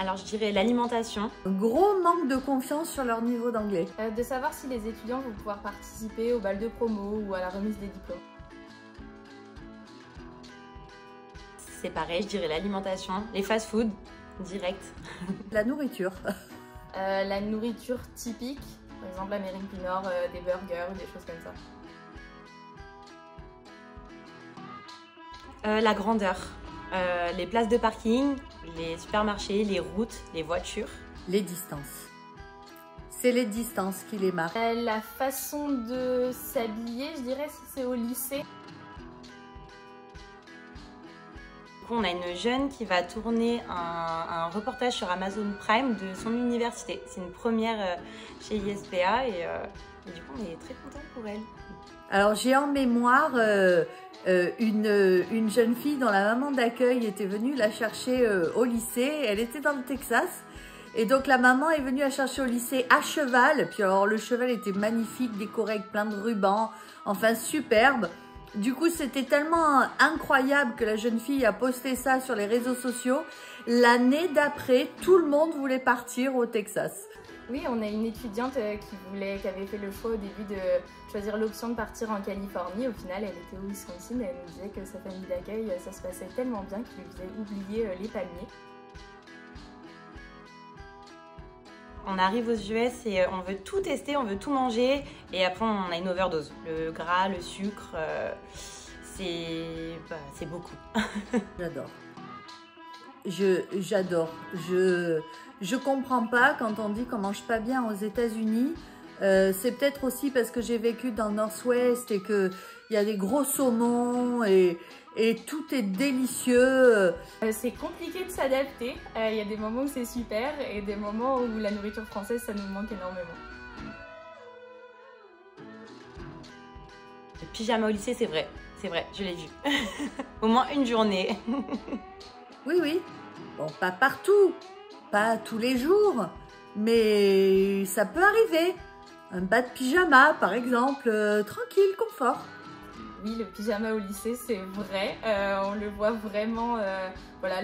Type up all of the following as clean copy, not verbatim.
Alors je dirais l'alimentation. Un gros manque de confiance sur leur niveau d'anglais. De savoir si les étudiants vont pouvoir participer au bal de promo ou à la remise des diplômes. C'est pareil, je dirais l'alimentation, les fast-food, direct. La nourriture. La nourriture typique, par exemple l'Amérique du Nord, des burgers ou des choses comme ça. La grandeur, les places de parking, les supermarchés, les routes, les voitures. Les distances. C'est les distances qui les marquent. La façon de s'habiller, je dirais, si c'est au lycée. Du coup, on a une jeune qui va tourner un reportage sur Amazon Prime de son université. C'est une première chez ISPA et du coup, on est très contents pour elle. Alors j'ai en mémoire une jeune fille dont la maman d'accueil était venue la chercher au lycée. Elle était dans le Texas. Et donc la maman est venue la chercher au lycée à cheval. Puis alors le cheval était magnifique, décoré avec plein de rubans. Enfin superbe. Du coup c'était tellement incroyable que la jeune fille a posté ça sur les réseaux sociaux. L'année d'après, tout le monde voulait partir au Texas. Oui, on a une étudiante qui avait fait le choix au début de choisir l'option de partir en Californie. Au final, elle était au Wisconsin et elle nous disait que sa famille d'accueil, ça se passait tellement bien qu'il lui faisait oublier les palmiers. On arrive aux US et on veut tout tester, on veut tout manger et après on a une overdose. Le gras, le sucre, c'est beaucoup. J'adore. J'adore. Je comprends pas quand on dit qu'on mange pas bien aux États-Unis. C'est peut-être aussi parce que j'ai vécu dans le Nord-Ouest et qu'il y a des gros saumons et tout est délicieux. C'est compliqué de s'adapter. Il y a des moments où c'est super et des moments où la nourriture française, ça nous manque énormément. Le pyjama au lycée, c'est vrai, je l'ai vu. Au moins une journée. Oui, oui. Bon, pas partout, pas tous les jours, mais ça peut arriver. Un bas de pyjama, par exemple, tranquille, confort. Oui, le pyjama au lycée, c'est vrai. On le voit vraiment, voilà,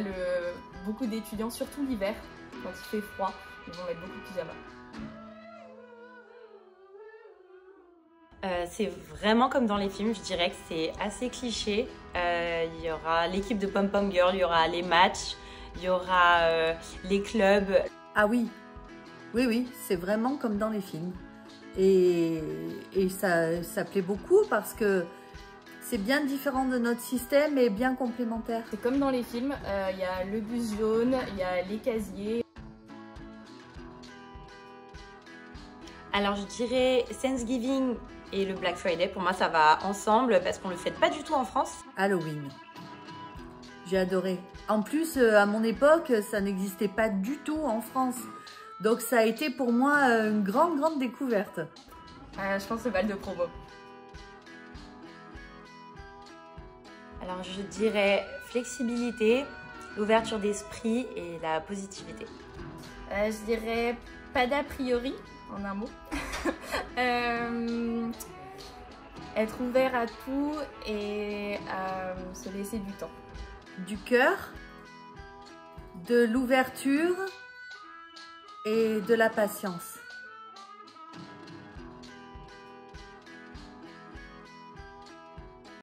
beaucoup d'étudiants, surtout l'hiver, quand il fait froid, ils vont mettre beaucoup de pyjama. C'est vraiment comme dans les films, je dirais que c'est assez cliché. Il y aura l'équipe de Pom Pom Girl, il y aura les matchs, il y aura les clubs. Ah oui, oui, oui, c'est vraiment comme dans les films. Et ça plaît beaucoup parce que c'est bien différent de notre système et bien complémentaire. C'est comme dans les films, il y a le bus jaune, il y a les casiers. Alors je dirais Thanksgiving et le Black Friday, pour moi ça va ensemble parce qu'on ne le fête pas du tout en France. Halloween. J'ai adoré. En plus, à mon époque, ça n'existait pas du tout en France. Donc ça a été pour moi une grande découverte. Je pense le bal de promo. Alors je dirais flexibilité, l'ouverture d'esprit et la positivité. Je dirais pas d'a priori, en un mot. Être ouvert à tout et se laisser du temps. Du cœur, de l'ouverture et de la patience.